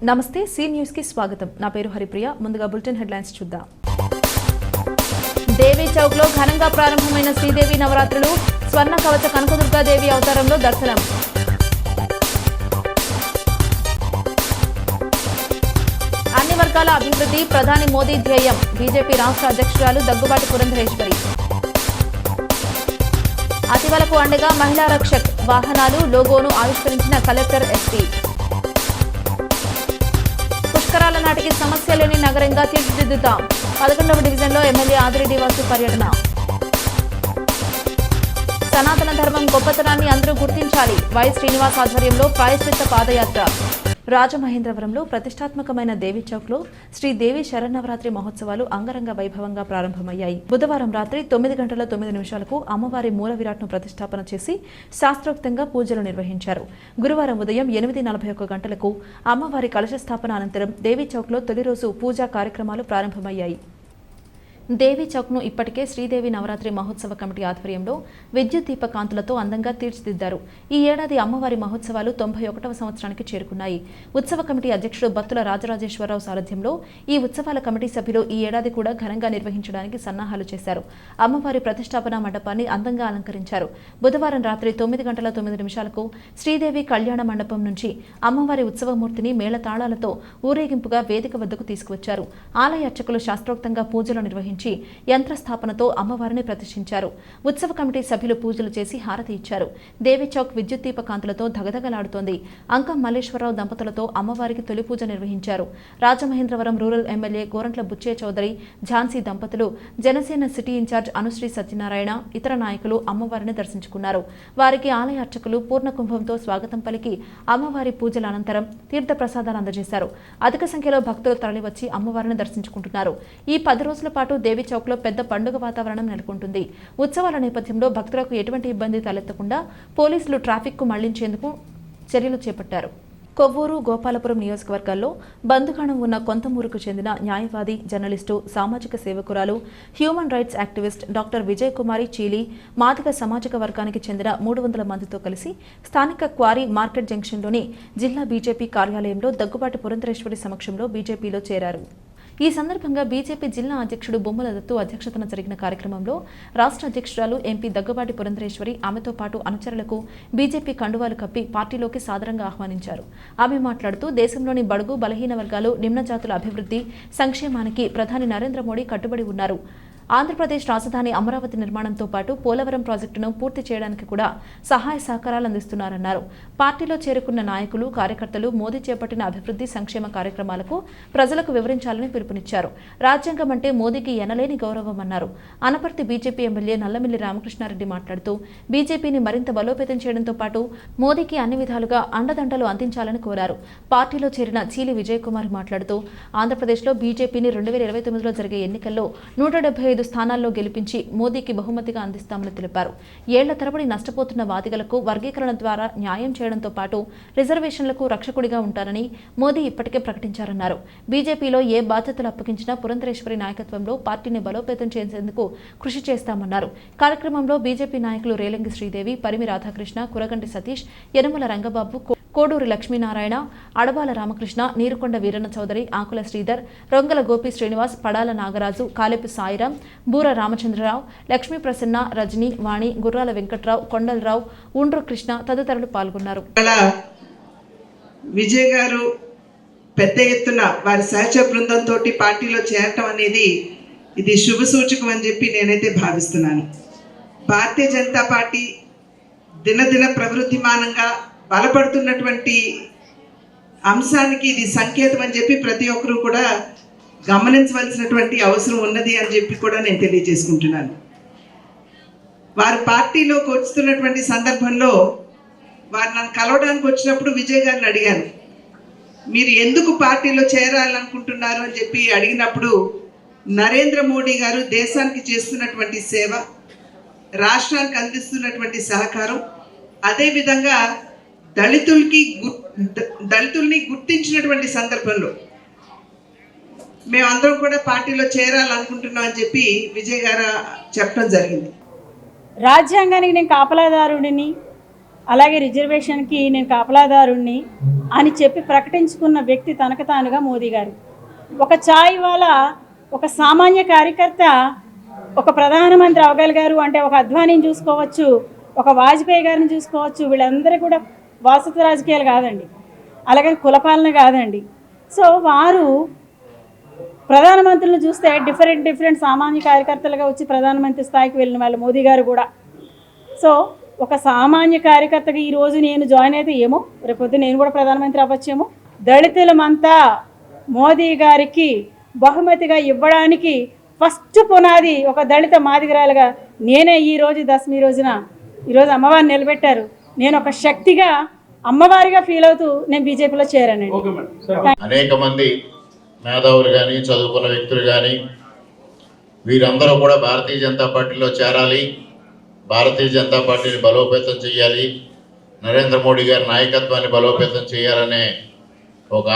నమస్తే C news కి స్వాగతం. నా పేరు హరిప్రియ. ముందుగా బులెటిన్ హెడ్లైన్స్ చూద్దాం. దేవి చౌక్ లో ఘనంగా ప్రారంభమైన శ్రీదేవి నవరాత్రులు. స్వర్ణ కవచ కనకదుర్గాదేవి అవతారంలో దర్శనం. అన్ని వర్గాల అభివృద్ధి ప్రధాని మోదీ ధ్యేయం. బీజేపీ రాష్ట్ర అధ్యక్షురాలు దగ్గుబాటి పురంధరేశ్వరి. అతివలకు అండగా మహిళా రక్షక్ వాహనాలు లోగోను ఆవిష్కరించిన కలెక్టర్ ఎస్పీ. పుష్కరాల నాటికి సమస్య లేని నగరంగా తీర్చిదిద్దుతాం. 11వ డివిజన్లో ఎమ్మెల్యే ఆదిరెడ్డి వాసు పర్యటన. సనాతన ధర్మం గొప్పతనాన్ని అందరూ గుర్తించాలి. వై శ్రీనివాస్ ఆధ్వర్యంలో ప్రాయశ్చిత్త పాదయాత్ర. రాజమహేంద్రవరంలో ప్రతిష్టాత్మకమైన దేవి చౌక్ లో శ్రీదేవి శరన్నవరాత్రి మహోత్సవాలు అంగరంగ వైభవంగా ప్రారంభమయ్యాయి. బుధవారం రాత్రి 9:09 అమ్మవారి మూల విరాట్ను ప్రతిష్టాపన చేసి శాస్త్రోక్తంగా పూజలు నిర్వహించారు. గురువారం ఉదయం 8:41 అమ్మవారి కలశ స్థాపన అనంతరం దేవి చౌక్ లో తొలి రోజు పూజా కార్యక్రమాలు ప్రారంభమయ్యాయి. దేవి చౌక్ను ఇప్పటికే శ్రీదేవి నవరాత్రి మహోత్సవ కమిటీ ఆధ్వర్యంలో విద్యుత్ దీప కాంతులతో అందంగా తీర్చిదిద్దారు. ఈ ఏడాది అమ్మవారి మహోత్సవాలు 91వ సంవత్సరానికి చేరుకున్నాయి. ఉత్సవ కమిటీ అధ్యక్షుడు బత్తుల రాజరాజేశ్వరరావు సారథ్యంలో ఈ ఉత్సవాల కమిటీ సభ్యులు ఈ ఏడాది కూడా ఘనంగా నిర్వహించడానికి సన్నాహాలు చేశారు. అమ్మవారి ప్రతిష్టాపన మండపాన్ని అందంగా అలంకరించారు. బుధవారం రాత్రి 9:09 శ్రీదేవి కళ్యాణ మండపం నుంచి అమ్మవారి ఉత్సవమూర్తిని మేళతాళాలతో ఊరేగింపుగా వేదిక వద్దకు తీసుకువచ్చారు. ఆలయ అర్చకులు శాస్త్రోక్తంగా పూజలు నిర్వహించారు. యంత్రస్థాపనతో అమ్మవారిని ప్రతిష్ఠించారు. ఉత్సవ కమిటీ సభ్యులు పూజలు చేసి హారతి ఇచ్చారు. దేవి చౌక్ విద్యుత్ దీప కాంతులతో ధగధగలాడుతోంది. అంకం మల్లేశ్వరరావు దంపతులతో అమ్మవారికి తొలి పూజ నిర్వహించారు. రాజమహేంద్రవరం రూరల్ ఎమ్మెల్యే గోరంట్ల బుచ్చయ్య చౌదరి, ఝాన్సీ దంపతులు, జనసేన సిటీ ఇన్ఛార్జ్ అనుశ్రీ సత్యనారాయణ, ఇతర నాయకులు అమ్మవారిని దర్శించుకున్నారు. వారికి ఆలయ అర్చకులు పూర్ణ కుంభంతో స్వాగతం పలికి అమ్మవారి పూజల అనంతరం తీర్థ ప్రసాదాలు అందజేశారు. అధిక సంఖ్యలో భక్తులు తరలివచ్చి అమ్మవారిని దర్శించుకుంటున్నారు. ఈ 10 రోజుల పాటు దేవి చౌక్ లో పెద్ద పండుగ వాతావరణం నెలకొంటుంది. ఉత్సవాల నేపథ్యంలో భక్తులకు ఎటువంటి ఇబ్బంది తలెత్తకుండా పోలీసులు ట్రాఫిక్ కు మళ్లించేందుకు చర్యలు చేపట్టారు. కొవ్వూరు, గోపాలపురం నియోజకవర్గాల్లో బంధుగాణం ఉన్న కొంతమూరుకు చెందిన న్యాయవాది, జర్నలిస్టు, సామాజిక సేవకురాలు, human rights activist doctor Vijay Kumari Cheeli Madiga సామాజిక వర్గానికి చెందిన 300 మందితో కలిసి స్థానిక క్వారీ మార్కెట్ జంక్షన్లోని జిల్లా బీజేపీ కార్యాలయంలో దగ్గుబాటి పురంధరేశ్వరి సమక్షంలో బీజేపీలో చేరారు. ఈ సందర్భంగా బీజేపీ జిల్లా అధ్యక్షుడు బొమ్మల దత్తు అధ్యక్షతన జరిగిన కార్యక్రమంలో రాష్ట్ర అధ్యక్షురాలు ఎంపీ దగ్గుబాటి పురంధరేశ్వరి ఆమెతో పాటు అనుచరులకు బీజేపీ కండువాలు కప్పి పార్టీలోకి సాదరంగా ఆహ్వానించారు. ఆమె మాట్లాడుతూ దేశంలోని బడుగు, బలహీన వర్గాలు, నిమ్న జాతుల అభివృద్ధి, సంక్షేమానికి ప్రధాని నరేంద్ర మోడీ కట్టుబడి ఉన్నారు. ఆంధ్రప్రదేశ్ రాజధాని అమరావతి నిర్మాణంతో పాటు పోలవరం ప్రాజెక్టును పూర్తి చేయడానికి కూడా సహాయ సహకారాలు అందిస్తున్నారన్నారు. పార్టీలో చేరుకున్న నాయకులు, కార్యకర్తలు మోదీ చేపట్టిన అభివృద్ధి, సంక్షేమ కార్యక్రమాలకు ప్రజలకు వివరించాలని పిలుపునిచ్చారు. రాజ్యాంగం అంటే మోదీకి ఎనలేని గౌరవమన్నారు. అనపర్తి బీజేపీ ఎమ్మెల్యే నల్లమిల్లి రామకృష్ణారెడ్డి మాట్లాడుతూ బీజేపీని మరింత బలోపేతం చేయడంతో పాటు మోదీకి అన్ని విధాలుగా అండదండలు అందించాలని కోరారు. పార్టీలో చేరిన చీలి విజయ్ కుమార్ మాట్లాడుతూ ఆంధ్రప్రదేశ్లో బీజేపీని 2029లో జరిగే ఎన్నికల్లో 175 స్థానాల్లో గెలిపించి మోదీకి బహుమతిగా అందిస్తామని తెలిపారు. ఏళ్ల తరబడి నష్టపోతున్న వాదిగలకు వర్గీకరణ ద్వారా న్యాయం చేయడంతో పాటు రిజర్వేషన్లకు రక్షకుడిగా ఉంటారని మోదీ ఇప్పటికే ప్రకటించారన్నారు. బీజేపీలో ఏ బాధ్యతలు అప్పగించినా పురంధరేశ్వరి నాయకత్వంలో పార్టీని బలోపేతం చేసేందుకు కృషి చేస్తామన్నారు. కార్యక్రమంలో బీజేపీ నాయకులు రేలంగి శ్రీదేవి, పరిమి రాధాకృష్ణ, కురగంటి సతీష్, యనమల రంగబాబు, కోడూరి లక్ష్మీనారాయణ, అడబాల రామకృష్ణ, నీరుకొండ వీరన్న చౌదరి, ఆకుల శ్రీధర్, రొంగల గోపి శ్రీనివాస్, పడాల నాగరాజు, కాలేపు సాయిరాం, బూర రామచంద్రరావు, లక్ష్మీ ప్రసన్న, రజని, వాణి, గుర్రాల వెంకట్రావు, కొండలరావు, ఉండ్రు కృష్ణ తదితరులు పాల్గొన్నారు. విజయ్ గారు పెద్ద ఎత్తున వారి సహచర బృందంతో పార్టీలో చేరటం అనేది ఇది శుభ సూచకం అని చెప్పి నేనైతే భావిస్తున్నాను. భారతీయ జనతా పార్టీ దినదిన ప్రవృద్ధిమానంగా బలపడుతున్నటువంటి అంశానికి ఇది సంకేతం అని చెప్పి ప్రతి ఒక్కరూ కూడా గమనించవలసినటువంటి అవసరం ఉన్నది అని చెప్పి కూడా నేను తెలియజేసుకుంటున్నాను. వారు పార్టీలోకి వస్తున్నటువంటి సందర్భంలో వారు నన్ను కలవడానికి వచ్చినప్పుడు విజయ్ గారిని అడిగాను, మీరు ఎందుకు పార్టీలో చేరాలనుకుంటున్నారు అని చెప్పి అడిగినప్పుడు నరేంద్ర మోడీ గారు దేశానికి చేస్తున్నటువంటి సేవ, రాష్ట్రానికి అందిస్తున్నటువంటి సహకారం, అదేవిధంగా దళితుల్ని గుర్తించినటువంటి సందర్భంలో మేమందరం కూడా పార్టీలో చేరాలనుకుంటున్నాం అని చెప్పి విజయ్ గారు చెప్పడం జరిగింది. రాజ్యాంగానికి నేను కాపలాదారుడిని, అలాగే రిజర్వేషన్కి నేను కాపలాదారుణ్ణి అని చెప్పి ప్రకటించుకున్న వ్యక్తి తనకు తానుగా మోదీ గారు. ఒక ఛాయ్ వాళ్ళ ఒక సామాన్య కార్యకర్త ఒక ప్రధానమంత్రి అవ్వగలిగారు అంటే ఒక అద్వానీని చూసుకోవచ్చు, ఒక వాజ్పేయి గారిని చూసుకోవచ్చు. వీళ్ళందరూ కూడా వారసత్వ రాజకీయాలు కాదండి, అలాగే కులపాలన కాదండి. సో వారు ప్రధానమంత్రులను చూస్తే డిఫరెంట్ సామాన్య కార్యకర్తలుగా వచ్చి ప్రధానమంత్రి స్థాయికి వెళ్ళిన వాళ్ళు మోదీ గారు కూడా. సో ఒక సామాన్య కార్యకర్తగా ఈరోజు నేను జాయిన్ అయితే ఏమో రేపొద్దు నేను కూడా ప్రధానమంత్రి అవ్వచ్చేమో. దళితులమంతా మోదీ గారికి బహుమతిగా ఇవ్వడానికి ఫస్ట్ పునాది ఒక దళిత మాదిగరాలుగా నేనే ఈరోజు దశమి రోజున ఈరోజు అమ్మవారిని నిలబెట్టారు. నేను ఒక శక్తిగా అమ్మవారిగా ఫీల్ అవుతూ నేను బీజేపీలో చేరానండి. అనేక మంది మేధావులు కానీ చదువుకున్న వ్యక్తులు కానీ వీరందరూ కూడా భారతీయ జనతా పార్టీలో చేరాలి, భారతీయ జనతా పార్టీని బలోపేతం చేయాలి, నరేంద్ర మోడీ గారి నాయకత్వాన్ని బలోపేతం చేయాలనే ఒక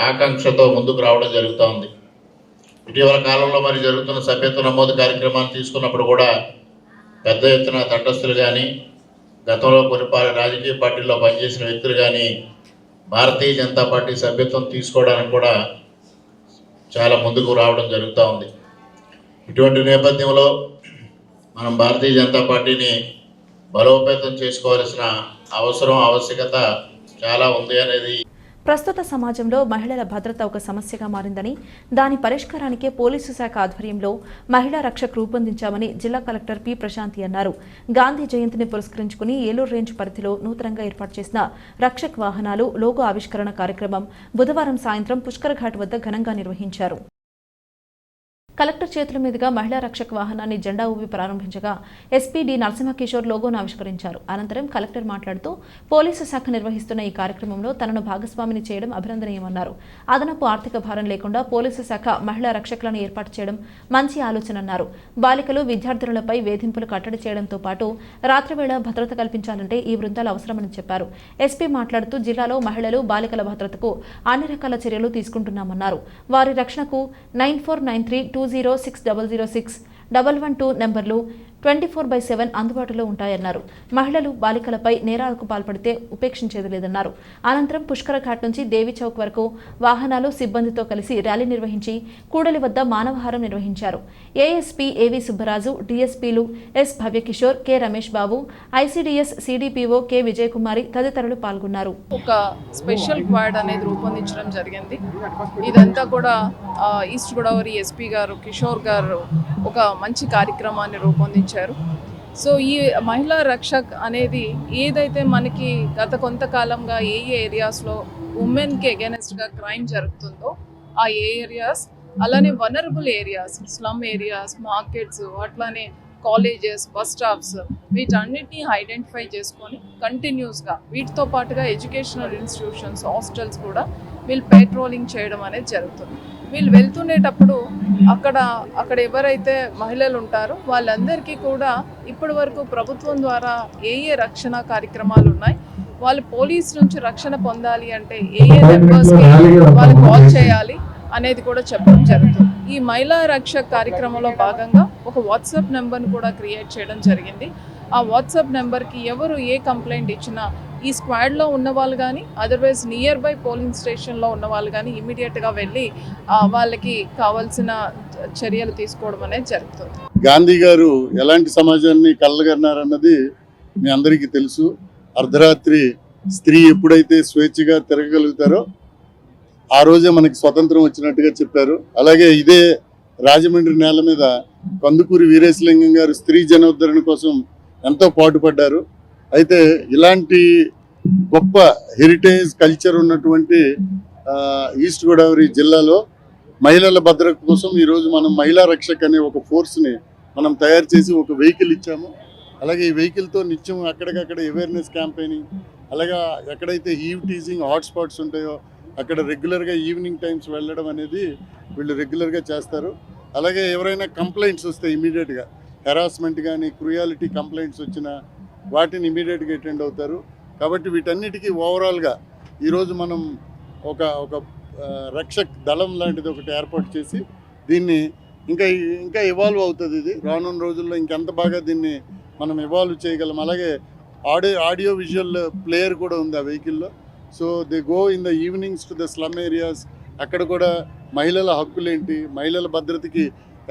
ఆకాంక్షతో ముందుకు రావడం జరుగుతూ ఉంది. ఇటీవల కాలంలో మరి జరుగుతున్న సభ్యత్వ నమోదు కార్యక్రమాన్ని తీసుకున్నప్పుడు కూడా పెద్ద ఎత్తున తటస్థులు కానీ గతంలో కొన్ని రాజకీయ పార్టీల్లో పనిచేసిన వ్యక్తులు కానీ భారతీయ జనతా పార్టీ సభ్యత్వం తీసుకోవడానికి కూడా చాలా ముందుకు రావడం జరుగుతూ ఉంది. ఇటువంటి నేపథ్యంలో మనం భారతీయ జనతా పార్టీని బలోపేతం చేసుకోవాల్సిన ఆవశ్యకత చాలా ఉంది అనేది. ప్రస్తుత సమాజంలో మహిళల భద్రత ఒక సమస్యగా మారిందని, దాని పరిష్కారానికే పోలీసు శాఖ ఆధ్వర్యంలో మహిళా రక్షక్ రూపొందించామని జిల్లా కలెక్టర్ పి ప్రశాంతి అన్నారు. గాంధీ జయంతిని పురస్కరించుకుని ఏలూరు రేంజ్ పరిధిలో నూతనంగా ఏర్పాటు చేసిన రక్షక్ వాహనాలు లోగో ఆవిష్కరణ కార్యక్రమం బుధవారం సాయంత్రం పుష్కర్ ఘాట్ వద్ద ఘనంగా నిర్వహించారు. కలెక్టర్ చేతుల మీదుగా మహిళా రక్షక్ వాహనాన్ని జెండా ఊపి ప్రారంభించగా ఎస్పీ డి నరసింహకిషోర్ లోగోను ఆవిష్కరించారు. అనంతరం కలెక్టర్ మాట్లాడుతూ పోలీసు శాఖ నిర్వహిస్తున్న ఈ కార్యక్రమంలో తనను భాగస్వామిని చేయడం అభినందనీయమన్నారు. అదనపు ఆర్థిక భారం లేకుండా పోలీసు శాఖ మహిళా రక్షకులను ఏర్పాటు చేయడం మంచి ఆలోచనన్నారు. బాలికలు విద్యార్థినులపై వేధింపులు కట్టడి చేయడంతో పాటు రాత్రివేళ భద్రత కల్పించాలంటే ఈ బృందాలు అవసరమని చెప్పారు. ఎస్పీ మాట్లాడుతూ జిల్లాలో మహిళలు బాలికల భద్రతకు అన్ని రకాల చర్యలు తీసుకుంటున్నామన్నారు. వారి రక్షణకు 9493206006 నంబర్లు 24/7 అందుబాటులో ఉంటాయన్నారు. మహిళలు బాలికలపై నేరాలకు పాల్పడితే ఉపేక్షించేది లేదన్నారు. అనంతరం పుష్కర ఘాట్ నుంచి దేవి చౌక్ వరకు వాహనాలు సిబ్బందితో కలిసి ర్యాలీ నిర్వహించి కూడలి వద్ద మానవహారం నిర్వహించారు. ఏఎస్పీ ఏవి Subbaraju, డీఎస్పీలు yes Bhavyakishore, K Ramesh Babu, ICDS CDPO K Vijayakumari తదితరులు పాల్గొన్నారు. ఒక స్పెషల్ క్వాడ్ అనేది రూపొందించడం జరిగింది. ఇదంతా కూడా ఈస్ట్ గోదావరి ఎస్పీ గారు కిషోర్ గారు ఒక మంచి కార్యక్రమాన్ని రూపొందించారు. సో ఈ మహిళా రక్షక్ అనేది ఏదైతే మనకి గత కొంతకాలంగా ఏ ఏరియాస్లో ఉమెన్కి అగెనెస్ట్గా క్రైమ్ జరుగుతుందో ఆ ఏరియాస్, అలానే vulnerable areas, slum areas, markets, అట్లానే కాలేజెస్, బస్ స్టాప్స్, వీటన్నిటిని ఐడెంటిఫై చేసుకొని కంటిన్యూస్గా వీటితో పాటుగా ఎడ్యుకేషనల్ ఇన్స్టిట్యూషన్స్, హాస్టల్స్ కూడా వీళ్ళు పెట్రోలింగ్ చేయడం అనేది జరుగుతుంది. వీళ్ళు వెళ్తుండేటప్పుడు అక్కడ ఎవరైతే మహిళలు ఉంటారో వాళ్ళందరికీ కూడా ఇప్పటి వరకు ప్రభుత్వం ద్వారా ఏ రక్షణ కార్యక్రమాలు ఉన్నాయి, వాళ్ళు పోలీస్ నుంచి రక్షణ పొందాలి అంటే ఏ నెంబర్స్కి వాళ్ళు కాల్ చేయాలి అనేది కూడా చెప్పడం జరుగుతుంది. ఈ మహిళా రక్షక్ కార్యక్రమంలో భాగంగా ఒక వాట్సాప్ నెంబర్ని కూడా క్రియేట్ చేయడం జరిగింది. ఆ వాట్సాప్ నెంబర్కి ఎవరు ఏ కంప్లైంట్ ఇచ్చినా ఈ స్క్వాడ్లో ఉన్న వాళ్ళు కానీ అదర్వైజ్ నియర్ బై పోలింగ్ స్టేషన్లో ఉన్న వాళ్ళు కానీ ఇమీడియట్గా వెళ్ళి వాళ్ళకి కావాల్సిన చర్యలు తీసుకోవడం అనేది జరుగుతుంది. గాంధీ గారు ఎలాంటి సమాజాన్ని కలగన్నారన్నది మీ అందరికీ తెలుసు. అర్ధరాత్రి స్త్రీ ఎప్పుడైతే స్వేచ్ఛగా తిరగగలుగుతారో ఆ రోజే మనకి స్వతంత్రం వచ్చినట్టుగా చెప్పారు. అలాగే ఇదే రాజమండ్రి నేల మీద కందుకూరి వీరేశలింగం గారు స్త్రీ జనోద్ధరణ కోసం ఎంతో పాటుపడ్డారు. అయితే ఇలాంటి గొప్ప హెరిటేజ్ కల్చర్ ఉన్నటువంటి ఈస్ట్ గోదావరి జిల్లాలో మహిళల భద్రత కోసం ఈరోజు మనం మహిళా రక్షక్ అనే ఒక ఫోర్స్ని మనం తయారు చేసి ఒక వెహికల్ ఇచ్చాము. అలాగే ఈ వెహికల్తో నిత్యం అక్కడికక్కడ అవేర్నెస్ క్యాంపెయినింగ్, అలాగే ఎక్కడైతే హీవ్ టీజింగ్ హాట్స్పాట్స్ ఉంటాయో అక్కడ రెగ్యులర్గా ఈవినింగ్ టైమ్స్ వెళ్ళడం అనేది వీళ్ళు రెగ్యులర్గా చేస్తారు. అలాగే ఎవరైనా కంప్లైంట్స్ వస్తే ఇమీడియట్గా హెరాస్మెంట్ కానీ క్రూయాలిటీ కంప్లైంట్స్ వచ్చినా వాటిని ఇమీడియట్గా అటెండ్ అవుతారు. కాబట్టి వీటన్నిటికీ ఓవరాల్గా ఈరోజు మనం ఒక రక్షక్ దళం లాంటిది ఒకటి ఏర్పాటు చేసి దీన్ని ఇంకా ఇవాల్వ్ అవుతుంది. ఇది రానున్న రోజుల్లో ఇంకెంత బాగా దీన్ని మనం ఇవాల్వ్ చేయగలం. అలాగే ఆడియో విజువల్ ప్లేయర్ కూడా ఉంది ఆ వెహికల్లో. So they go in the evenings to the slum areas. అక్కడ కూడా మహిళల హక్కులేంటి, మహిళల భద్రతకి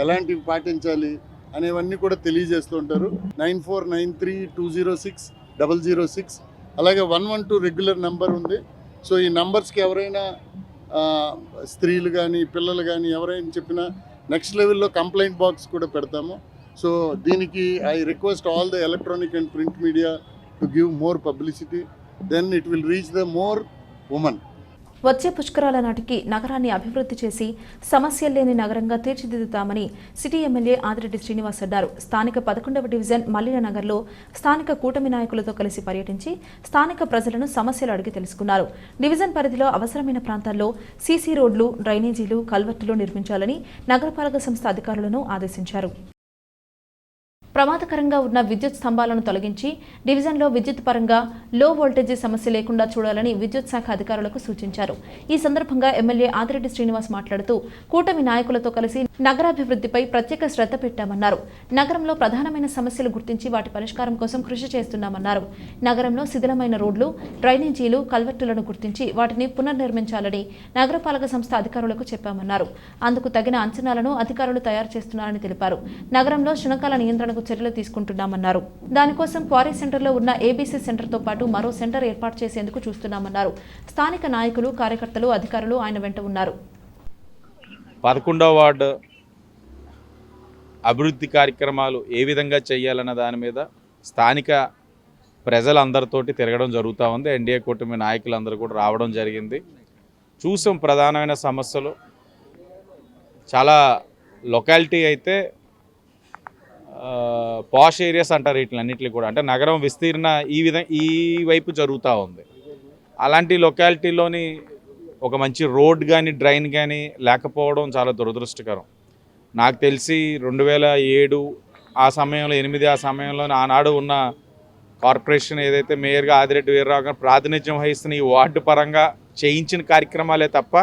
ఎలాంటివి పాటించాలి అనేవన్నీ కూడా తెలియజేస్తూ ఉంటారు. 9493206006 అలాగే 112 రెగ్యులర్ నెంబర్ ఉంది. సో ఈ నంబర్స్కి ఎవరైనా స్త్రీలు కానీ పిల్లలు కానీ ఎవరైనా చెప్పినా నెక్స్ట్ లెవెల్లో కంప్లైంట్ బాక్స్ కూడా పెడతాము. సో దీనికి I request all the electronic and print media to give more publicity, then it will reach the more women. వచ్చే పుష్కరాల నాటికి నగరాన్ని అభివృద్ధి చేసి సమస్యలు లేని నగరంగా తీర్చిదిద్దుతామని సిటీ ఎమ్మెల్యే ఆదిరెడ్డి శ్రీనివాస్ అన్నారు. స్థానిక 11వ డివిజన్ మల్లినగర్లో స్థానిక కూటమి నాయకులతో కలిసి పర్యటించి స్థానిక ప్రజలను సమస్యలు అడిగి తెలుసుకున్నారు. డివిజన్ పరిధిలో అవసరమైన ప్రాంతాల్లో సీసీ రోడ్లు, డ్రైనేజీలు, కల్వర్టులు నిర్మించాలని నగరపాలక సంస్థ అధికారులను ఆదేశించారు. ప్రమాదకరంగా ఉన్న విద్యుత్ స్తంభాలను తొలగించి డివిజన్లో విద్యుత్ పరంగా లో వోల్టేజీ సమస్య లేకుండా చూడాలని విద్యుత్ శాఖ అధికారులకు సూచించారు. ఈ సందర్భంగా ఎమ్మెల్యే ఆదిరెడ్డి శ్రీనివాస్ మాట్లాడుతూ కూటమి నాయకులతో కలిసి నగరాభివృద్ధిపై ప్రత్యేక శ్రద్ధ పెట్టామన్నారు. నగరంలో ప్రధానమైన సమస్యలు గుర్తించి వాటి పరిష్కారం కోసం కృషి చేస్తున్నామన్నారు. నగరంలో శిథిలమైన రోడ్లు, డ్రైనేజీలు, కల్వర్టులను గుర్తించి వాటిని పునర్నిర్మించాలని నగరపాలక సంస్థ అధికారులకు చెప్పామన్నారు. అందుకు తగిన అంచనాలను అధికారులు తయారు చేస్తున్నారని తెలిపారు. నగరంలో శునకాల నియంత్రణకు చర్యలు తీసుకుంటున్నామన్నారు. దానికోసం క్వారీ సెంటర్లో ఉన్న ఏబీసీ సెంటర్తో పాటు మరో సెంటర్ ఏర్పాటు చేసేందుకు చూస్తున్నామన్నారు. స్థానిక నాయకులు, కార్యకర్తలు, అధికారులు ఆయన వెంట ఉన్నారు. 11వ వార్డు అభివృద్ధి కార్యక్రమాలు ఏ విధంగా చేయాలన్న దాని మీద స్థానిక ప్రజలందరితోటి తిరగడం జరుగుతూ ఉంది. ఎన్డీఏ కూటమి నాయకులందరూ కూడా రావడం జరిగింది. చూసాం ప్రధానమైన సమస్యలు. చాలా లొకాలిటీ అయితే పాష్ ఏరియాస్ అంటారు వీటిలన్నింటినీ కూడా, అంటే నగరం విస్తీర్ణ ఈ వైపు జరుగుతూ ఉంది. అలాంటి లొకాలిటీలోని ఒక మంచి రోడ్ కానీ డ్రైన్ కానీ లేకపోవడం చాలా దురదృష్టకరం. నాకు తెలిసి 2007 ఆ సమయంలో 8 ఆ సమయంలో ఆనాడు ఉన్న కార్పొరేషన్ ఏదైతే మేయర్గా ఆదిరెడ్డి వీర్రావు గారు ప్రాతినిధ్యం వహిస్తున్న ఈ వార్డు పరంగా చేయించిన కార్యక్రమాలే తప్ప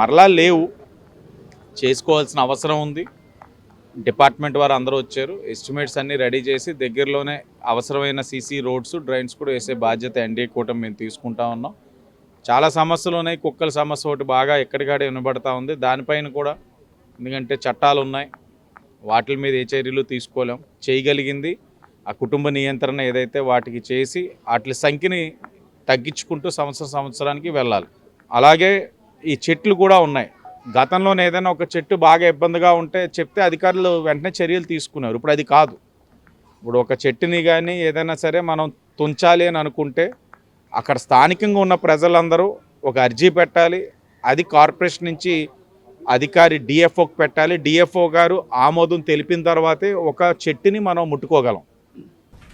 మరలా లేవు. చేసుకోవాల్సిన అవసరం ఉంది. డిపార్ట్మెంట్ వారు అందరూ వచ్చారు. ఎస్టిమేట్స్ అన్నీ రెడీ చేసి దగ్గరలోనే అవసరమైన సీసీ రోడ్స్, డ్రైన్స్ కూడా వేసే బాధ్యత ఎన్డీఏ కూటమి మేము తీసుకుంటా ఉన్నాం. చాలా సమస్యలు ఉన్నాయి. కుక్కల సమస్య ఒకటి బాగా ఎక్కడికాడే వినబడతా ఉంది. దానిపైన కూడా ఎందుకంటే చట్టాలు ఉన్నాయి, వాటి మీద ఏ చర్యలు తీసుకోలేం. చేయగలిగింది ఆ కుటుంబ నియంత్రణ ఏదైతే వాటికి చేసి వాటి సంఖ్యని తగ్గించుకుంటూ సంవత్సరానికి వెళ్ళాలి. అలాగే ఈ చెట్లు కూడా ఉన్నాయి. గతంలోనే ఏదైనా ఒక చెట్టు బాగా ఇబ్బందిగా ఉంటే చెప్తే అధికారులు వెంటనే చర్యలు తీసుకున్నారు. ఇప్పుడు అది కాదు. ఇప్పుడు ఒక చెట్టుని కానీ ఏదైనా సరే మనం తుంచాలి అని అనుకుంటే అక్కడ స్థానికంగా ఉన్న ప్రజలందరూ ఒక అర్జీ పెట్టాలి. అది కార్పొరేషన్ నుంచి అధికారి డిఎఫ్ఓకి పెట్టాలి. డిఎఫ్ఓ గారు ఆమోదం తెలిపిన తర్వాతే ఒక చెట్టుని మనం ముట్టుకోగలం.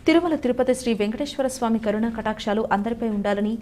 తిరుమల తిరుపతి శ్రీ వెంకటేశ్వర స్వామి కరుణా కటాక్షాలు అందరిపై ఉండాలని,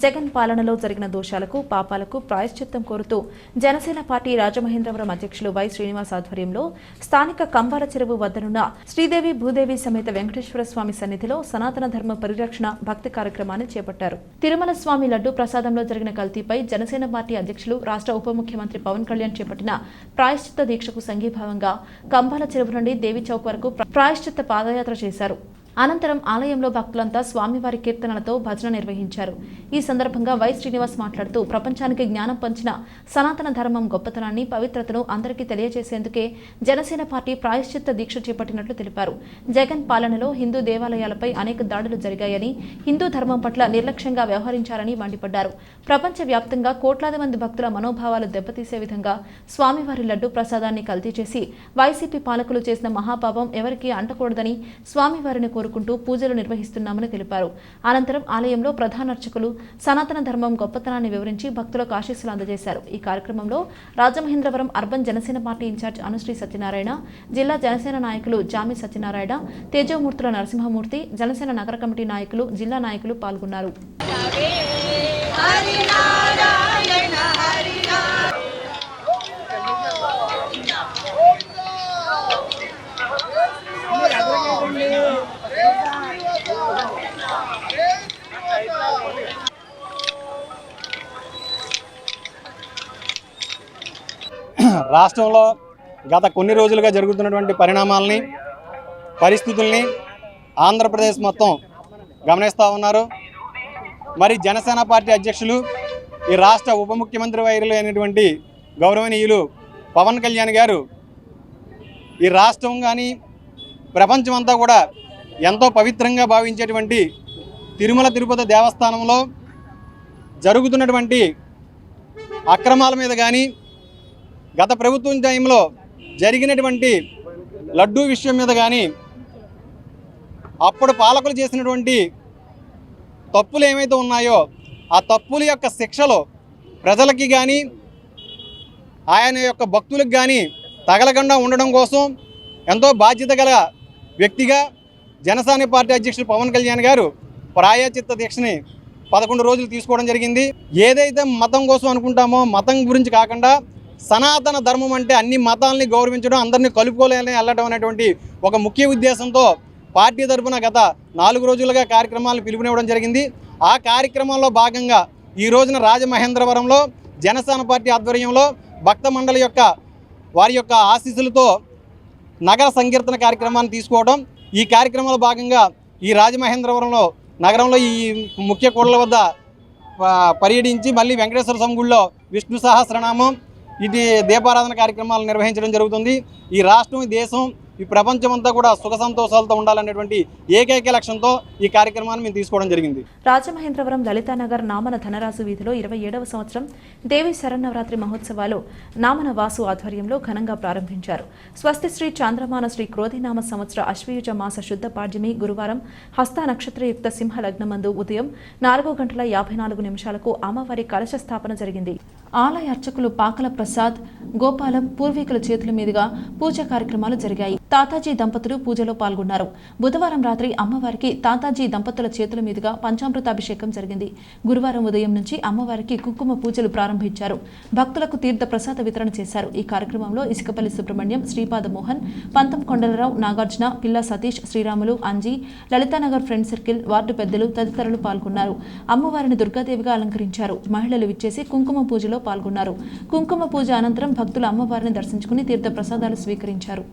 జగన్ పాలనలో జరిగిన దోషాలకు, పాపాలకు ప్రాయశ్చిత్తం కోరుతూ జనసేన పార్టీ రాజమహేంద్రవరం అధ్యక్షులు వై శ్రీనివాస్ ఆధ్వర్యంలో స్థానిక కంబాల చెరువు వద్దనున్న శ్రీదేవి భూదేవి సమేత వెంకటేశ్వర స్వామి సన్నిధిలో సనాతన ధర్మ పరిరక్షణ భక్తి కార్యక్రమాన్ని చేపట్టారు. తిరుమల స్వామి లడ్డూ ప్రసాదంలో జరిగిన కల్తీపై జనసేన పార్టీ అధ్యక్షులు, రాష్ట్ర ఉప ముఖ్యమంత్రి పవన్ కళ్యాణ్ చేపట్టిన ప్రాయశ్చిత్త దీక్షకు సంఘీభావంగా కంబాల చెరువు నుండి దేవి చౌక్ వరకు ప్రాయశ్చిత్త పాదయాత్ర చేశారు. అనంతరం ఆలయంలో భక్తులంతా స్వామివారి కీర్తనలతో భజన నిర్వహించారు. ఈ సందర్భంగా వై శ్రీనివాస్ మాట్లాడుతూ ప్రపంచానికి జ్ఞానం పంచిన సనాతన ధర్మం గొప్పతనాన్ని, పవిత్రతను అందరికీ తెలియజేసేందుకే జనసేన పార్టీ ప్రాయశ్చిత్త దీక్ష చేపట్టినట్లు తెలిపారు. జగన్ పాలనలో హిందూ దేవాలయాలపై అనేక దాడులు జరిగాయని, హిందూ ధర్మం పట్ల నిర్లక్ష్యంగా వ్యవహరించారని మండిపడ్డారు. ప్రపంచ వ్యాప్తంగా కోట్లాది మంది భక్తుల మనోభావాలు దెబ్బతీసే విధంగా స్వామివారి లడ్డూ ప్రసాదాన్ని కల్తీ చేసి వైసీపీ పాలకులు చేసిన మహాపాపం ఎవరికీ అంటకూడదని స్వామివారిని కోరుకుంటూ పూజలు నిర్వహిస్తున్నామని తెలిపారు. అనంతరం ఆలయంలో ప్రధాన అర్చకులు సనాతన ధర్మం గొప్పతనాన్ని వివరించి భక్తులకు ఆశీస్సులు అందజేశారు. ఈ కార్యక్రమంలో Rajamahendravaram urban Janasena party incharge Anusri Satyanarayana, జిల్లా జనసేన నాయకులు జామి సత్యనారాయణ, తేజోమూర్తుల నరసింహమూర్తి, జనసేన నగర కమిటీ నాయకులు, జిల్లా నాయకులు పాల్గొన్నారు. రాష్ట్రంలో గత కొన్ని రోజులుగా జరుగుతున్నటువంటి పరిణామాలని, పరిస్థితుల్ని ఆంధ్రప్రదేశ్ మొత్తం గమనిస్తూ ఉన్నారు. మరి జనసేన పార్టీ అధ్యక్షులు, ఈ రాష్ట్ర ఉప ముఖ్యమంత్రి వైరులు అయినటువంటి గౌరవనీయులు పవన్ కళ్యాణ్ గారు ఈ రాష్ట్రం కానీ ప్రపంచమంతా కూడా ఎంతో పవిత్రంగా భావించేటువంటి తిరుమల తిరుపతి దేవస్థానంలో జరుగుతున్నటువంటి అక్రమాల మీద కానీ, గత ప్రభుత్వం టైంలో జరిగినటువంటి లడ్డూ విషయం మీద కానీ, అప్పుడు పాలకులు చేసినటువంటి తప్పులు ఏమైతే ఉన్నాయో ఆ తప్పుల యొక్క శిక్షలు ప్రజలకి కానీ ఆయన యొక్క భక్తులకు కానీ తగలకుండా ఉండడం కోసం ఎంతో బాధ్యత గల వ్యక్తిగా జనసేన పార్టీ అధ్యక్షులు పవన్ కళ్యాణ్ గారు ప్రాయచిత్త దీక్షని 11 రోజులు తీసుకోవడం జరిగింది. ఏదైతే మతం కోసం అనుకుంటామో మతం గురించి కాకుండా సనాతన ధర్మం అంటే అన్ని మతాలని గౌరవించడం, అందరినీ కలుపుకోలేని వెళ్ళడం అనేటువంటి ఒక ముఖ్య ఉద్దేశంతో పార్టీ తరఫున గత 4 రోజులుగా కార్యక్రమాలను పిలుపునివ్వడం జరిగింది. ఆ కార్యక్రమంలో భాగంగా ఈ రోజున రాజమహేంద్రవరంలో జనసేన పార్టీ ఆధ్వర్యంలో భక్త మండలి యొక్క వారి యొక్క ఆశీస్సులతో నగర సంకీర్తన కార్యక్రమాన్ని తీసుకోవడం. ఈ కార్యక్రమంలో భాగంగా ఈ రాజమహేంద్రవరంలో నగరంలో ఈ ముఖ్య కూడల వద్ద పర్యటించి మళ్ళీ వెంకటేశ్వర స్వామి గుడిలో విష్ణు సహస్రనామం ఇది దీపారాధన కార్యక్రమాలు నిర్వహించడం జరుగుతుంది. ఈ రాష్ట్రం, ఈ దేశం, ఈ ప్రపంచం అంతా కూడా సుఖ సంతోషాలతో ఉండాలనేటువంటి ఏకైక లక్ష్యంతో ఈ కార్యక్రమాన్ని మేము తీసుకోవడం జరిగింది. రాజమహేంద్రవరం లలితానగర్ నామన ధనరాజు వీధిలో 27వ సంవత్సరం దేవి శరన్నవరాత్రి మహోత్సవాలు నామన వాసు ఆధ్వర్యంలో ఘనంగా ప్రారంభించారు. స్వస్తి శ్రీ చాంద్రమాన శ్రీ క్రోధినామ సంవత్సర అశ్వయుజ మాస శుద్ధ పాడ్యమి గురువారం హస్త నక్షత్రయుక్త సింహ లగ్నమందు ఉదయం 4:54 అమ్మవారి కలశ స్థాపన జరిగింది. ఆలయ అర్చకులు పాకల ప్రసాద్, గోపాలం పూర్వీకుల చేతుల మీదుగా పూజా కార్యక్రమాలు జరిగాయి. తాతాజీ దంపతులు పూజలో పాల్గొన్నారు. బుధవారం రాత్రి అమ్మవారికి తాతాజీ దంపతుల చేతుల మీదుగా పంచామృతాభిషేకం జరిగింది. గురువారం ఉదయం నుంచి అమ్మవారికి కుంకుమ పూజలు ప్రారంభించారు. భక్తులకు తీర్థ ప్రసాద వితరణ చేశారు. ఈ కార్యక్రమంలో ఇసుకపల్లి సుబ్రహ్మణ్యం, శ్రీపాద మోహన్, పంతం కొండలరావు, నాగార్జున, పిల్ల Satish, Sriramulu, Anji, Lalitanagar friend circle ward పెద్దలు తదితరులు పాల్గొన్నారు. అమ్మవారిని దుర్గాదేవిగా అలంకరించారు. మహిళలు విచ్చేసి కుంకుమ పూజలో పాల్గొన్నారు. కుంకుమ పూజ అనంతరం భక్తులు అమ్మవారిని దర్శించుకుని తీర్థ ప్రసాదాలు స్వీకరించారు.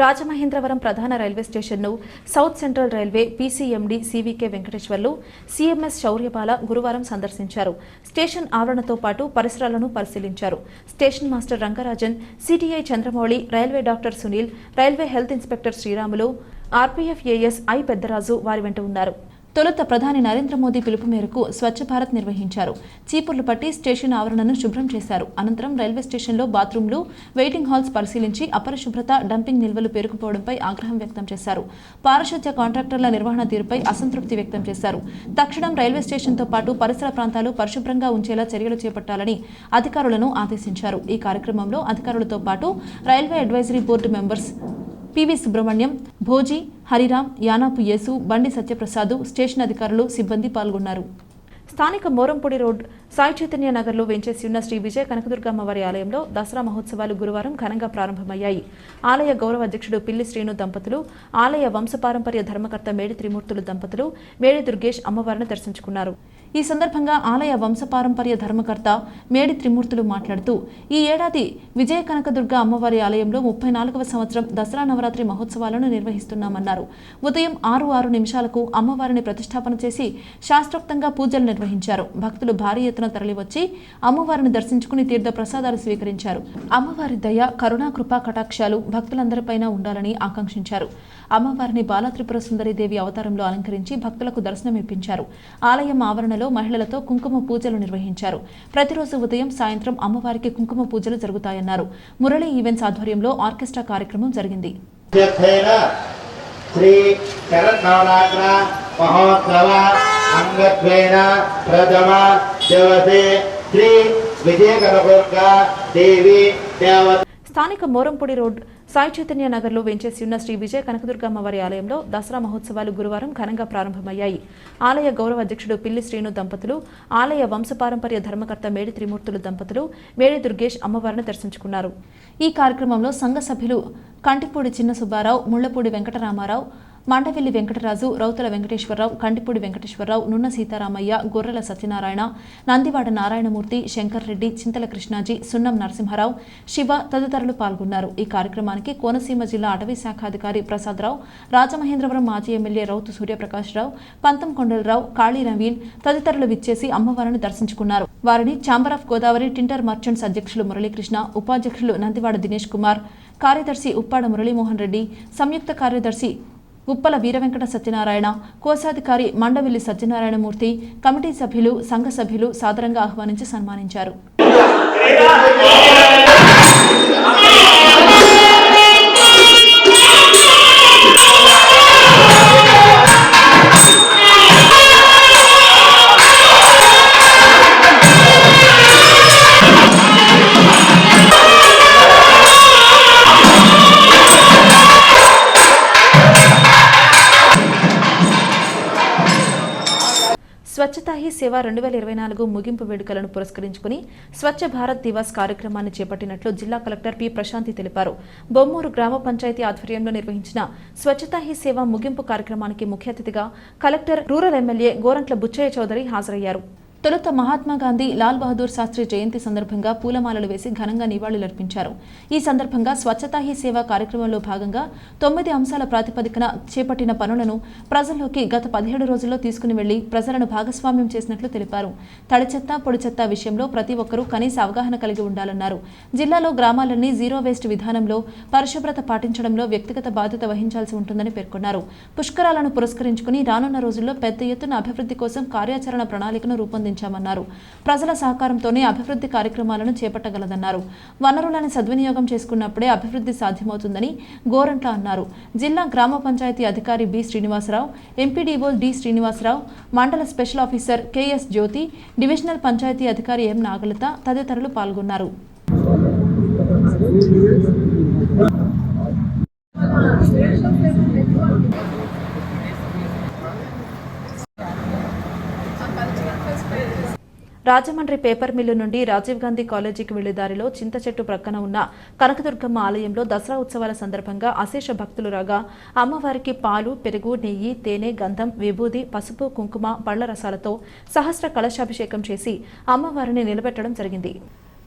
రాజమహేంద్రవరం ప్రధాన రైల్వే స్టేషన్ను South Central Railway PCMD CVK Venkateswarlu, CMS Shauryabala గురువారం సందర్శించారు. స్టేషన్ ఆవరణతో పాటు పరిసరాలను పరిశీలించారు. Station master Rangarajan, CTI Chandramouli, railway doctor Sunil, railway health inspector Sriramulu, RPF ASI Peddaraju వారి వెంట ఉన్నారు. తొలుత ప్రధాని నరేంద్ర మోదీ పిలుపు మేరకు స్వచ్ఛ భారత్ నిర్వహించారు. చీపుర్లు పట్టి స్టేషన్ ఆవరణను శుభ్రం చేశారు. అనంతరం రైల్వే స్టేషన్లో బాత్రూంలు, వెయిటింగ్ హాల్స్ పరిశీలించి అపరిశుభ్రత, డంపింగ్ నిల్వలు పేరుకుపోవడంపై ఆగ్రహం వ్యక్తం చేశారు. పారిశుధ్య కాంట్రాక్టర్ల నిర్వహణ తీరుపై అసంతృప్తి వ్యక్తం చేశారు. తక్షణం రైల్వే స్టేషన్తో పాటు పరిసర ప్రాంతాలు పరిశుభ్రంగా ఉంచేలా చర్యలు చేపట్టాలని అధికారులను ఆదేశించారు. ఈ కార్యక్రమంలో అధికారులతో పాటు railway advisory board members PV Subrahmanyam, Bhoji, Hariram, Yanapu Yesu, Bandi Satyaprasad, station అధికారులు, సిబ్బంది పాల్గొన్నారు. స్థానిక మోరంపూడి రోడ్ సాయి చైతన్య నగర్లో వెంచేసి ఉన్న శ్రీ విజయ కనకదుర్గమ్మవారి ఆలయంలో దసరా మహోత్సవాలు గురువారం ఘనంగా ప్రారంభమయ్యాయి. ఆలయ గౌరవ అధ్యక్షుడు పిల్లి శ్రీను దంపతులు, ఆలయ వంశపారంపర్య ధర్మకర్త మేడి త్రిమూర్తులు దంపతులు, మేడి దుర్గేష్ అమ్మవారిని దర్శించుకున్నారు. ఈ సందర్భంగా ఆలయ వంశపారంపర్య ధర్మకర్త మేడి త్రిమూర్తులు మాట్లాడుతూ ఈ ఏడాది విజయ కనకదుర్గ అమ్మవారి ఆలయంలో 34వ సంవత్సరం దసరా నవరాత్రి మహోత్సవాలను నిర్వహిస్తున్నామన్నారు. ఉదయం 6:06 అమ్మవారిని ప్రతిష్టాపన చేసి శాస్త్రోక్తంగా పూజలు నిర్వహించారు. భక్తులు భారీ ఎత్తున తరలివచ్చి అమ్మవారిని దర్శించుకుని తీర్థ ప్రసాదాలు స్వీకరించారు. అమ్మవారి దయ, కరుణా, కృపా కటాక్షాలు భక్తులందరిపైన ఉండాలని ఆకాంక్షించారు. అమ్మవారిని బాలత్రిపుర సుందరి దేవి అవతారంలో అలంకరించి భక్తులకు దర్శనమిప్పించారు. ఆలయం ఆవరణలో మహిళలతో కుంకుమ పూజలు నిర్వహించారు. ప్రతిరోజు ఉదయం, సాయంత్రం అమ్మవారికి కుంకుమ పూజలు జరుగుతాయన్నారు. మురళి ఈవెంట్స్ ఆధ్వర్యంలో ఆర్కెస్ట్రా కార్యక్రమం జరిగింది. శ్రీ శరన్నవరాత్ర మహోత్సవ అంగత్వేన ప్రథమ దివసే శ్రీ విజయ కనకదుర్గ దేవి దేవత. స్థానిక మోరంపూడి రోడ్ సాయి చైతన్య నగర్లో వెంచేసి ఉన్న శ్రీ విజయ కనకదుర్గ అమ్మవారి ఆలయంలో దసరా మహోత్సవాలు గురువారం ఘనంగా ప్రారంభమయ్యాయి. ఆలయ గౌరవ అధ్యక్షుడు పిల్లి శ్రీను దంపతులు, ఆలయ వంశపారంపర్య ధర్మకర్త మేడి త్రిమూర్తులు దంపతులు, మేడి దుర్గేష్ అమ్మవారిని దర్శించుకున్నారు. ఈ కార్యక్రమంలో సంఘ సభ్యులు కంటిపూడి చిన్న సుబ్బారావు, ముళ్లపూడి వెంకటరామారావు, మండవెల్లి వెంకటరాజు, రౌతుల వెంకటేశ్వరరావు, కంటిపూడి వెంకటేశ్వరరావు, నున్న సీతారామయ్య, గొర్రెల సత్యనారాయణ, నందివాడ నారాయణమూర్తి, శంకర్ రెడ్డి, చింతల కృష్ణాజీ, సున్నం నరసింహారావు, శివ తదితరులు పాల్గొన్నారు. ఈ కార్యక్రమానికి కోనసీమ జిల్లా అటవీ శాఖాధికారి ప్రసాదరావు, రాజమహేంద్రవరం మాజీ ఎమ్మెల్యే రౌతు సూర్యప్రకాశ్రావు, పంతం కొండలరావు, కాళీ నవీన్ తదితరులు విచ్చేసి అమ్మవారిని దర్శించుకున్నారు. వారిని ఛాంబర్ ఆఫ్ గోదావరి టింటర్ మర్చెంట్స్ అధ్యక్షులు మురళీకృష్ణ, ఉపాధ్యక్షులు నందివాడ దినేష్ కుమార్, కార్యదర్శి ఉప్పాడ మురళీమోహన్ రెడ్డి, సంయుక్త కార్యదర్శి ఉప్పల వీరవెంకట సత్యనారాయణ, కోశాధికారి మండవిల్లి సత్యనారాయణమూర్తి, కమిటీ సభ్యులు, సంఘ సభ్యులు సాదరంగా ఆహ్వానించి సన్మానించారు. స్వచ్ఛతా హీ సేవ 2024 ముగింపు వేడుకలను పురస్కరించుకుని స్వచ్ఛ భారత్ దివాస్ కార్యక్రమాన్ని చేపట్టినట్లు జిల్లా కలెక్టర్ పి ప్రశాంతి తెలిపారు. బొమ్మూరు గ్రామ పంచాయతీ ఆధ్వర్యంలో నిర్వహించిన స్వచ్ఛతా హీ సేవ ముగింపు కార్యక్రమానికి ముఖ్య అతిథిగా collector, rural MLA Gorantla Butchaiah Chowdary హాజరయ్యారు. తొలుత మహాత్మాగాంధీ, లాల్ బహదూర్ శాస్త్రి జయంతి సందర్భంగా పూలమాలలు వేసి ఘనంగా నివాళులర్పించారు. ఈ సందర్భంగా స్వచ్ఛతా హీ సేవ కార్యక్రమంలో భాగంగా 9 అంశాల ప్రాతిపదికన చేపట్టిన పనులను ప్రజల్లోకి గత 17 రోజుల్లో తీసుకుని వెళ్లి ప్రజలను భాగస్వామ్యం చేసినట్లు తెలిపారు. తడి చెత్త, పొడి చెత్త విషయంలో ప్రతి ఒక్కరూ కనీస అవగాహన కలిగి ఉండాలన్నారు. జిల్లాలో గ్రామాలన్నీ జీరో వేస్ట్ విధానంలో పరిశుభ్రత పాటించడంలో వ్యక్తిగత బాధ్యత వహించాల్సి ఉంటుందని పేర్కొన్నారు. పుష్కరాలను పురస్కరించుకుని రానున్న రోజుల్లో పెద్ద ఎత్తున అభివృద్ధి కోసం కార్యాచరణ ప్రణాళికను రూపొందించారు. ప్రజల సహకారంతోనే అభివృద్ధి కార్యక్రమాలను చేపట్టగలదన్నారు. వనరులను సద్వినియోగం చేసుకున్నప్పుడే అభివృద్ధి సాధ్యమవుతుందని గోరంట్ల అన్నారు. జిల్లా గ్రామ పంచాయతీ అధికారి B Srinivasarao, MPDO D Srinivasarao, మండల special officer KS Jyothi, divisional panchayat అధికారి ఎం నాగలత తదితరులు పాల్గొన్నారు. రాజమండ్రి పేపర్ మిల్లు నుండి రాజీవ్ గాంధీ కాలేజీకి వెళ్లే దారిలో చింత చెట్టు ప్రక్కన ఉన్న కనకదుర్గమ్మ ఆలయంలో దసరా ఉత్సవాల సందర్భంగా అశేష భక్తులు రాగా అమ్మవారికి పాలు, పెరుగు, నెయ్యి, తేనె, గంధం, విభూది, పసుపు, కుంకుమ, పళ్ల రసాలతో సహస్ర కలశాభిషేకం చేసి అమ్మవారిని నిలబెట్టడం జరిగింది.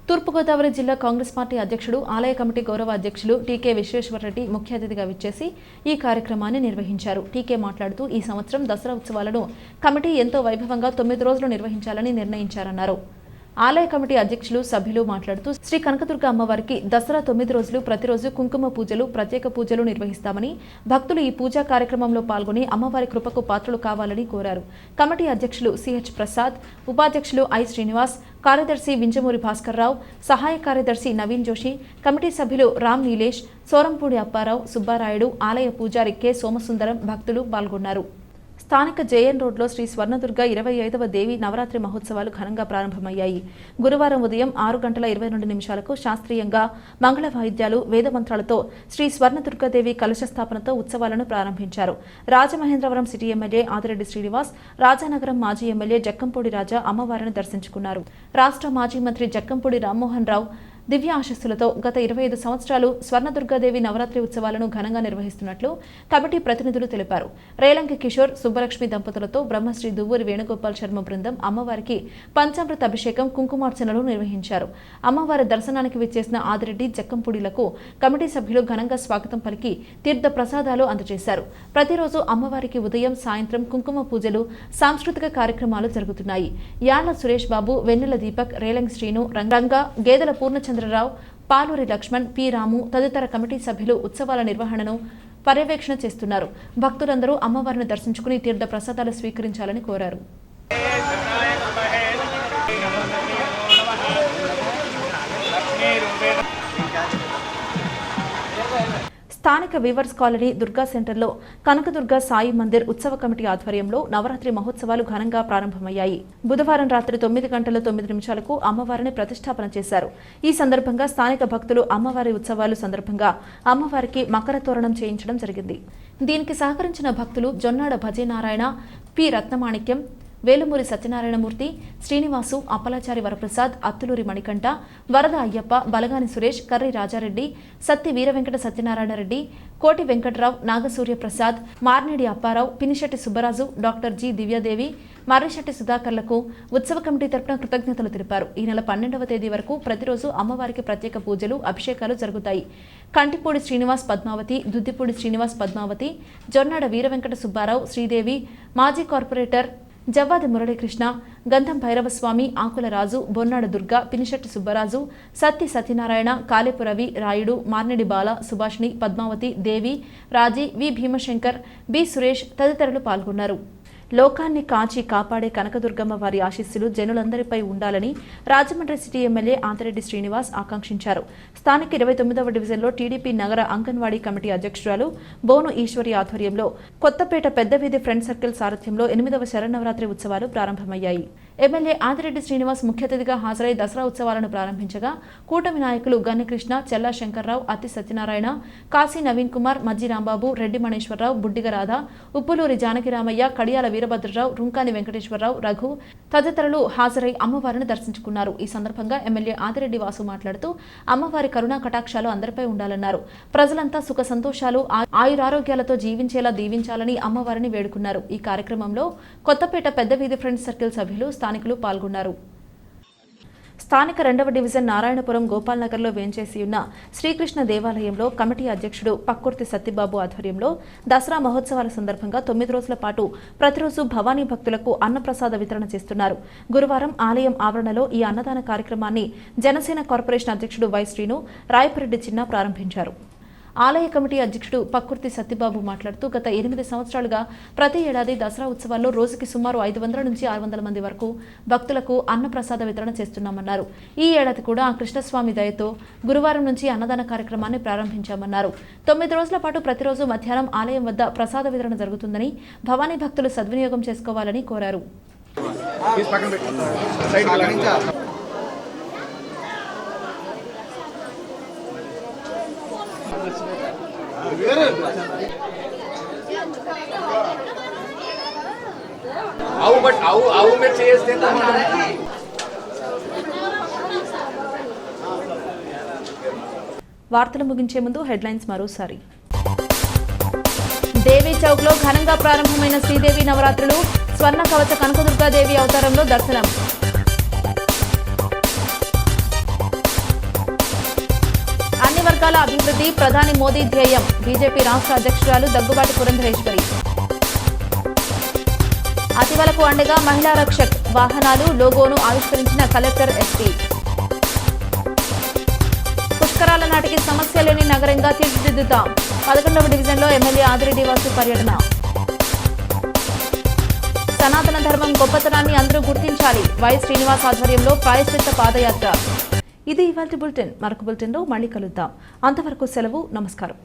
తూర్పుగోదావరి జిల్లా కాంగ్రెస్ పార్టీ అధ్యక్షుడు, ఆలయ కమిటీ గౌరవ అధ్యక్షులు టీకే విశ్వేశ్వరరెడ్డి ముఖ్య అతిథిగా విచ్చేసి ఈ కార్యక్రమాన్ని నిర్వహించారు. టీకే మాట్లాడుతూ ఈ సంవత్సరం దసరా ఉత్సవాలను కమిటీ ఎంతో వైభవంగా 9 రోజులు నిర్వహించాలని నిర్ణయించారన్నారు. ఆలయ కమిటీ అధ్యక్షులు, సభ్యులు మాట్లాడుతూ శ్రీ కనకదుర్గ అమ్మవారికి దసరా 9 రోజులు ప్రతిరోజు కుంకుమ పూజలు, ప్రత్యేక పూజలు నిర్వహిస్తామని, భక్తులు ఈ పూజా కార్యక్రమంలో పాల్గొని అమ్మవారి కృపకు పాత్రలు కావాలని కోరారు. కమిటీ అధ్యక్షులు సిహెచ్ ప్రసాద్, ఉపాధ్యక్షులు ఐ శ్రీనివాస్, కార్యదర్శి వింజమూరి భాస్కర్రావు, సహాయ కార్యదర్శి నవీన్ జోషి, కమిటీ సభ్యులు రామ్ నీలేష్, సోరంపూడి అప్పారావు, సుబ్బారాయుడు, ఆలయ పూజారి కె సోమసుందరం భక్తులు పాల్గొన్నారు. స్థానిక జేఎన్ రోడ్లో శ్రీ స్వర్ణదుర్గ 25వ దేవి నవరాత్రి మహోత్సవాలు ఘనంగా ప్రారంభమయ్యాయి. గురువారం ఉదయం 6:22 శాస్త్రీయంగా మంగళ వాయిద్యాలు, వేదమంత్రాలతో శ్రీ స్వర్ణదుర్గాదేవి కలశ స్థాపనతో ఉత్సవాలను ప్రారంభించారు. రాజమహేంద్రవరం సిటీ ఎమ్మెల్యే ఆదిరెడ్డి శ్రీనివాస్, రాజానగరం మాజీ ఎమ్మెల్యే జక్కంపూడి రాజా అమ్మవారిని దర్శించుకున్నారు. రాష్ట్ర మాజీ మంత్రి జక్కంపూడి రామ్మోహన్ రావు, దివ్య ఆశస్సులతో గత 25 సంవత్సరాలు స్వర్ణదుర్గాదేవి నవరాత్రి ఉత్సవాలను ఘనంగా నిర్వహిస్తున్నట్లు కమిటీ ప్రతినిధులు తెలిపారు. రేలంకి కిషోర్, సుబ్బలక్ష్మి దంపతులతో బ్రహ్మశ్రీ దువ్వూరి వేణుగోపాల్ శర్మ బృందం అమ్మవారికి పంచామృత అభిషేకం, కుంకుమార్చనలు నిర్వహించారు. అమ్మవారి దర్శనానికి విచ్చేసిన ఆదిరెడ్డి, జక్కంపూడిలకు కమిటీ సభ్యులు ఘనంగా స్వాగతం పలికి తీర్థ ప్రసాదాలు అందజేశారు. ప్రతిరోజు అమ్మవారికి ఉదయం, సాయంత్రం కుంకుమ పూజలు, సాంస్కృతిక కార్యక్రమాలు జరుగుతున్నాయి. యాళ్ల సురేష్ బాబు, వెన్నెల దీపక్, రేలంగి శ్రీను, రంగంగా, గేదెల పూర్ణచంద్రరావు, పాలూరి లక్ష్మణ్, పి రాము తదితర కమిటీ సభ్యులు ఉత్సవాల నిర్వహణను పర్యవేక్షణ చేస్తున్నారు. భక్తులందరూ అమ్మవారిని దర్శించుకుని తీర్థ ప్రసాదాలు స్వీకరించాలని కోరారు. స్థానిక వీవర్స్ కాలనీ దుర్గా సెంటర్లో కనకదుర్గ సాయి మందిర్ ఉత్సవ కమిటీ ఆధ్వర్యంలో నవరాత్రి మహోత్సవాలు ఘనంగా ప్రారంభమయ్యాయి. బుధవారం రాత్రి 9 గంటల 9 నిమిషాలకు అమ్మవారిని ప్రతిష్టాపన చేశారు. ఈ సందర్భంగా స్థానిక భక్తులు అమ్మవారి ఉత్సవాలు సందర్భంగా అమ్మవారికి మకర తోరణం చేయించడం జరిగింది. దీనికి సహకరించిన భక్తులు జొన్నాడ భజనారాయణ, పి రత్నమాణిక్యం, వేలుమూరి సత్యనారాయణమూర్తి, శ్రీనివాసు, అప్పలాచారి వరప్రసాద్, అత్తులూరి మణికంఠ, వరద అయ్యప్ప, బలగాని సురేష్, కర్రి రాజారెడ్డి, సత్తి వీరవెంకట సత్యనారాయణరెడ్డి, కోటి వెంకట్రావు, నాగసూర్య ప్రసాద్, మార్నేడి అప్పారావు, పినిశెట్టి సుబ్బరాజు, డాక్టర్ జి దివ్యాదేవి, మర్రిశెట్టి సుధాకర్లకు ఉత్సవ కమిటీ తరపున కృతజ్ఞతలు తెలిపారు. ఈ నెల 12వ తేదీ వరకు ప్రతిరోజు అమ్మవారికి ప్రత్యేక పూజలు, అభిషేకాలు జరుగుతాయి. కంటిపూడి శ్రీనివాస్ పద్మావతి, దుద్దిపూడి శ్రీనివాస్ పద్మావతి, జొన్నాడ వీరవెంకట సుబ్బారావు, శ్రీదేవి, మాజీ కార్పొరేటర్ జవ్వాది మురళీకృష్ణ, గంధం భైరవస్వామి, ఆకుల రాజు, బొన్నాడ దుర్గా, పినిశెట్టి సుబ్బరాజు, సత్తి సత్యనారాయణ, కాలేపు రవి, రాయుడు, మార్నెడి బాల, సుభాష్ని, పద్మావతి, దేవి, రాజీ, వి భీమశంకర్, బి సురేష్ తదితరులు పాల్గొన్నారు. లోకాన్ని కాచి కాపాడే కనకదుర్గమ్మ వారి ఆశీస్సులు జనులందరిపై ఉండాలని రాజమండ్రి సిటీ ఎమ్మెల్యే ఆంతిరెడ్డి శ్రీనివాస్ ఆకాంక్షించారు. స్థానిక 29వ డివిజన్లో టీడీపీ నగర అంగన్వాడీ కమిటీ అధ్యక్షురాలు బోను ఈశ్వరి ఆధ్వర్యంలో కొత్తపేట పెద్దవీధి ఫ్రెండ్ సర్కిల్ సారథ్యంలో 8వ శరన్నవరాత్రి ఉత్సవాలు ప్రారంభమయ్యాయి. ఎమ్మెల్యే ఆంతిరెడ్డి శ్రీనివాస్ ముఖ్య అతిథిగా హాజరై దసరా ఉత్సవాలను ప్రారంభించగా కూటమి నాయకులు గన్నకృష్ణ, చెల్లా శంకర్రావు, అత్తి సత్యనారాయణ, కాశీ నవీన్ కుమార్, మజ్జి రాంబాబు, రెడ్డి మణేశ్వరరావు, బుడ్డిగ రాధ, ఉప్పులూరి జానకిరామయ్య, కడియాల వీరభద్రరావు, రుంకాని వెంకటేశ్వరరావు, రఘు తదితరులు హాజరై అమ్మవారిని దర్శించుకున్నారు. ఈ సందర్భంగా ఎమ్మెల్యే ఆదిరెడ్డి వాసు మాట్లాడుతూ అమ్మవారి కరుణా కటాక్షాలు అందరిపై ఉండాలన్నారు. ప్రజలంతా సుఖ సంతోషాలు, ఆయురారోగ్యాలతో జీవించేలా దీవించాలని అమ్మవారిని వేడుకున్నారు. ఈ కార్యక్రమంలో కొత్తపేట పెద్దవీధి ఫ్రెండ్స్ సర్కిల్ సభ్యులు, స్థానికులు పాల్గొన్నారు. స్థానిక 2వ డివిజన్ నారాయణపురం గోపాల్ నగర్లో వేంచేసి ఉన్న శ్రీకృష్ణ దేవాలయంలో కమిటీ అధ్యక్షుడు పక్కుర్తి సత్యబాబు ఆధ్వర్యంలో దసరా మహోత్సవాల సందర్భంగా 9 రోజుల పాటు ప్రతిరోజు భవానీ భక్తులకు అన్నప్రసాద వితరణ చేస్తున్నారు. గురువారం ఆలయం ఆవరణలో ఈ అన్నదాన కార్యక్రమాన్ని జనసేన కార్పొరేషన్ అధ్యక్షుడు వై శ్రీను, రాయపరెడ్డి చిన్న ప్రారంభించారు. ఆలయ కమిటీ అధ్యక్షుడు పక్కుర్తి సత్యబాబు మాట్లాడుతూ గత 8 సంవత్సరాలుగా ప్రతి ఏడాది దసరా ఉత్సవాల్లో రోజుకి సుమారు 500 నుంచి 600 మంది వరకు భక్తులకు అన్నప్రసాద వితరణ చేస్తున్నామన్నారు. ఈ ఏడాది కూడా ఆ కృష్ణస్వామి దయతో గురువారం నుంచి అన్నదాన కార్యక్రమాన్ని ప్రారంభించామన్నారు. 9 రోజుల పాటు ప్రతిరోజు మధ్యాహ్నం ఆలయం వద్ద ప్రసాద వితరణ జరుగుతుందని, భవానీ భక్తులు సద్వినియోగం చేసుకోవాలని కోరారు. వార్తలు ముగించే ముందు హెడ్లైన్స్ మరోసారి. దేవీ చౌక్ లో ఘనంగా ప్రారంభమైన శ్రీదేవి నవరాత్రులు, స్వర్ణ కవచ కనకదుర్గాదేవి అవతారంలో దర్శనం. అన్ని వర్గాల అభివృద్ధి ప్రధాని మోదీ ధ్యేయం, బీజేపీ రాష్ట్ర అధ్యక్షురాలు దగ్గుబాటి పురంధరేశ్వరి. అతివలకు అండగా మహిళా రక్షక్ వాహనాలు లోగోను ఆవిష్కరించిన కలెక్టర్ ఎస్పీ. పుష్కరాల నాటికి సమస్య లేని నగరంగా తీర్చిదిద్దుతాం, 11వ డివిజన్లో ఎమ్మెల్యే ఆదిరెడ్డి వాసు పర్యటన. సనాతన ధర్మం గొప్పతనాన్ని అందరూ గుర్తించాలి, వై శ్రీనివాస్ ఆధ్వర్యంలో ప్రాయశ్చిత్త పాదయాత్ర. ఇది ఇవాల్టి బులెటిన్. మరొక బులెటిన్లో మళ్ళీ కలుద్దాం. అంతవరకు సెలవు. నమస్కారం.